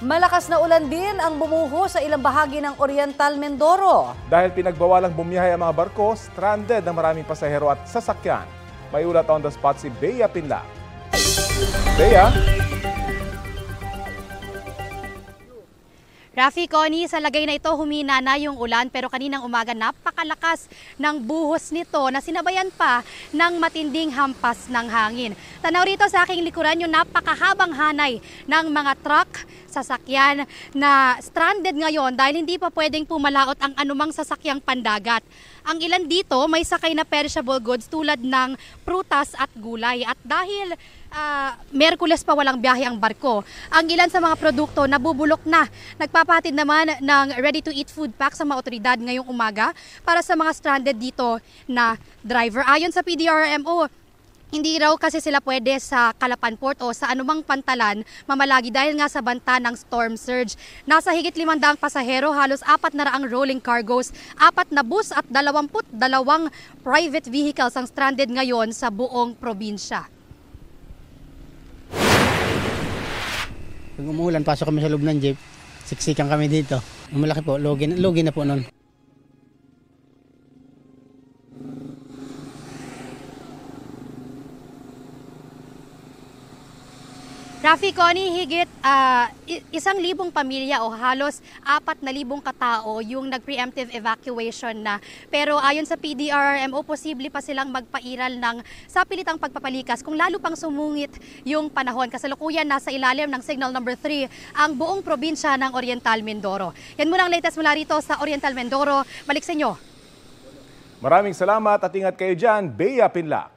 Malakas na ulan din ang bumuho sa ilang bahagi ng Oriental Mindoro. Dahil pinagbawalang bumiyahe ang mga barko, stranded ang maraming pasahero at sasakyan. May ulat on the spot si Bea Pinla. Bea? Rafi, Connie, sa lagay na ito humina na yung ulan pero kaninang umaga napakalakas ng buhos nito na sinabayan pa ng matinding hampas ng hangin. Tanaw rito sa aking likuran yung napakahabang hanay ng mga truck, sasakyan na stranded ngayon dahil hindi pa pwedeng pumalaot ang anumang sasakyang pandagat. Ang ilan dito may sakay na perishable goods tulad ng prutas at gulay at dahil Miyerkules pa walang biyahe ang barko. Ang ilan sa mga produkto nabubulok na. Nagpapatid naman ng ready-to-eat food pack sa mga otoridad ngayong umaga para sa mga stranded dito na driver. Ayon sa PDRMO, hindi raw kasi sila pwede sa Calapan Port o sa anumang pantalan mamalagi dahil nga sa banta ng storm surge. Nasa higit 500 pasahero, halos 400 rolling cargoes, 4 na bus at 22 private vehicles ang stranded ngayon sa buong probinsya. Pag umuulan, pasok kami sa loob ng jeep, siksikan kami dito. Ang malaki po, logi na po nun. Rafi, Connie, higit 1,000 pamilya o halos 4,000 katao yung nag-preemptive evacuation na. Pero ayon sa PDRMO, posible pa silang magpairal ng sapilitang pagpapalikas kung lalo pang sumungit yung panahon. Kasalukuyan nasa ilalim ng Signal Number 3 ang buong probinsya ng Oriental Mindoro. Yan muna ang latest mula rito sa Oriental Mindoro. Balik sa inyo. Maraming salamat at ingat kayo dyan, Bea Pinla.